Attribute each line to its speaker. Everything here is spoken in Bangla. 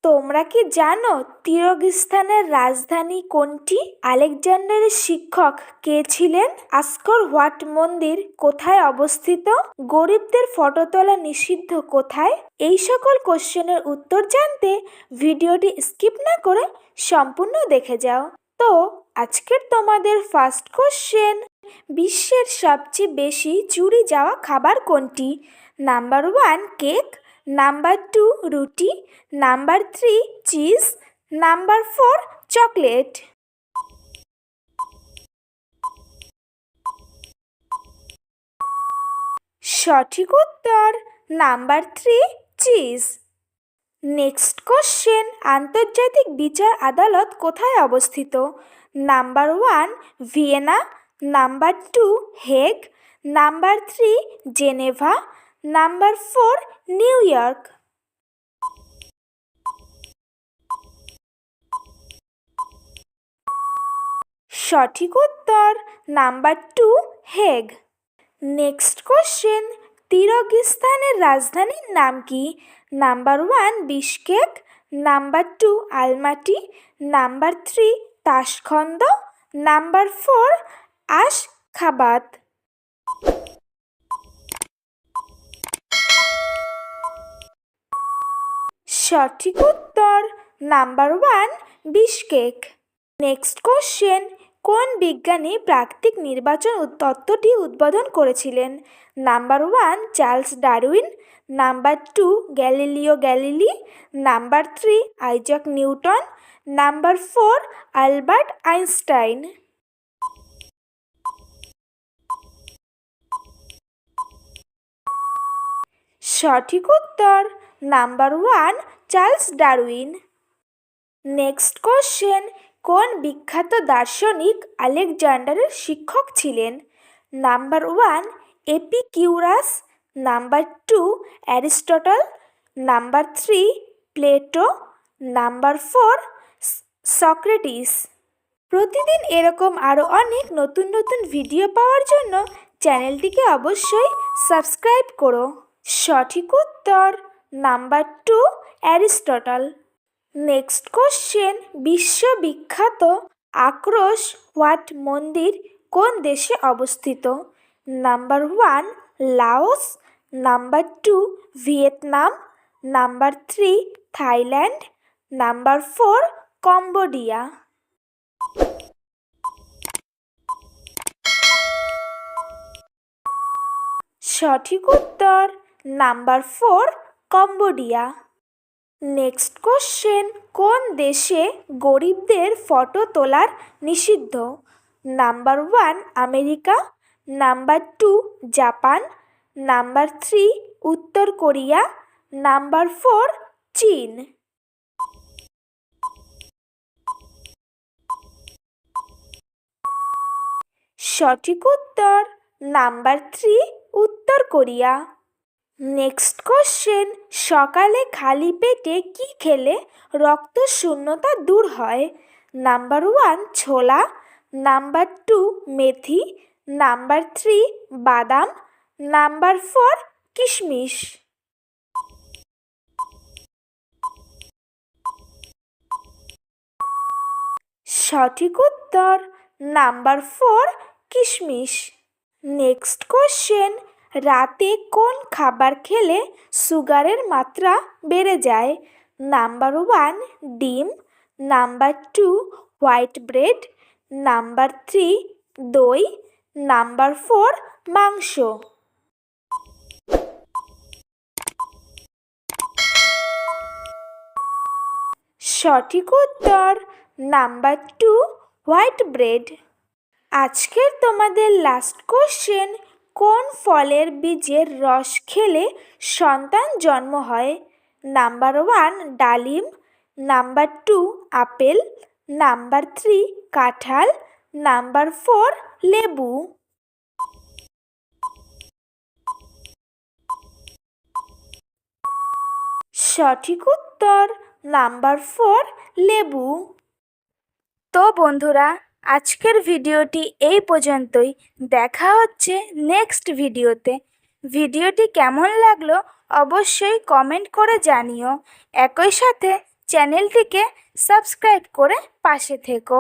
Speaker 1: তোমরা কি জানো তিরগিস্তানের রাজধানী কোনটি? আলেকজান্ডারের শিক্ষক কে ছিলেন? আঙ্কর ওয়াট মন্দির কোথায় অবস্থিত? গরিবদের ফটো তোলা নিষিদ্ধ কোথায়? এই সকল কোশ্চেনের উত্তর জানতে ভিডিওটি স্কিপ না করে সম্পূর্ণ দেখে যাও। তো আজকের তোমাদের ফার্স্ট কোশ্চেন, বিশ্বের সবচেয়ে বেশি চুরি যাওয়া খাবার কোনটি? নাম্বার 1 কেক, নাম্বার 2 রুটি, নাম্বার 3 চিজ, নাম্বার 4 চকলেট। সঠিক উত্তর নাম্বার 3 চিজ। নেক্সট কোশ্চেন, আন্তর্জাতিক বিচার আদালত কোথায় অবস্থিত? Number 1 Vienna, number 2 Hague, number 3 Geneva, number 4 new York. সঠিক উত্তর নাম্বার 2 হেগ। নেক্সট কোশ্চেন, তিরগিস্তানের রাজধানীর নাম কি? Number 1 Bishkek, number 2 আলমাটি, number 3 Tashkent, number 4 Ashgabat. সঠিক উত্তর নাম্বার 1 বিশকেক। নেক্সট কোশ্চেন, কোন বিজ্ঞানী প্রাকৃতিক নির্বাচন তত্ত্বটি উদ্বোধন করেছিলেন? Number 1 Charles Darwin, number 2 Galileo Galilei, number 3 Isaac Newton, number 4 Albert Einstein. সঠিক উত্তর number 1 Charles Darwin. Next question, কোন বিখ্যাত দার্শনিক আলেকজান্ডারের শিক্ষক ছিলেন? Number 1 Epicurus, number 2 Aristotle, number 3 Plato, number 4 Socrates. প্রতিদিন এরকম আরও অনেক নতুন নতুন ভিডিও পাওয়ার জন্য চ্যানেলটিকে অবশ্যই সাবস্ক্রাইব করো। সঠিক উত্তর নাম্বার 2 অ্যারিস্টটল। নেক্সট কোশ্চেন, বিশ্ববিখ্যাত আক্রোশ ওয়াট মন্দির কোন দেশে অবস্থিত? Number 1 Laos, number 2 Vietnam, number 3 Thailand, number 4 Cambodia. সঠিক উত্তর নাম্বার 4 কম্বোডিয়া। নেক্সট কোশ্চেন, কোন দেশে গরিবদের ফটো তোলার নিষিদ্ধ? Number 1 America, number 2 Japan, number 3 উত্তর কোরিয়া, নাম্বার 4 চীন। সঠিক উত্তর নাম্বার 3 উত্তর কোরিয়া। নেক্সট কোশ্চেন, সকালে খালি পেটে কি খেলে রক্ত শূন্যতা দূর হয়? নাম্বার 1 ছোলা, নাম্বার 2 মেথি, নাম্বার 3 বাদাম, নাম্বার 4 কিশমিশ। সঠিক উত্তর নাম্বার 4 কিশমিশ। নেক্সট কোশ্চেন, রাতে কোন খাবার খেলে সুগারের মাত্রা বেড়ে যায়? নাম্বার 1 ডিম, নাম্বার 2 হোয়াইট ব্রেড, নাম্বার 3 দই, নাম্বার 4 মাংস। সঠিক উত্তর নাম্বার 2 হোয়াইট ব্রেড। আজকের তোমাদের লাস্ট কোশ্চেন, কোন ফলের বীজের রস খেলে সন্তান জন্ম হয়? নাম্বার 1 ডালিম, নাম্বার 2 আপেল, নাম্বার 3 কাঁঠাল, নাম্বার 4 লেবু। সঠিক উত্তর নাম্বার 4 লেবু। তো বন্ধুরা, আজকের ভিডিওটি এই পর্যন্তই। দেখা হচ্ছে নেক্সট ভিডিওতে। ভিডিওটি কেমন লাগলো অবশ্যই কমেন্ট করে জানিও। একই সাথে চ্যানেলটিকে সাবস্ক্রাইব করে পাশে থেকো।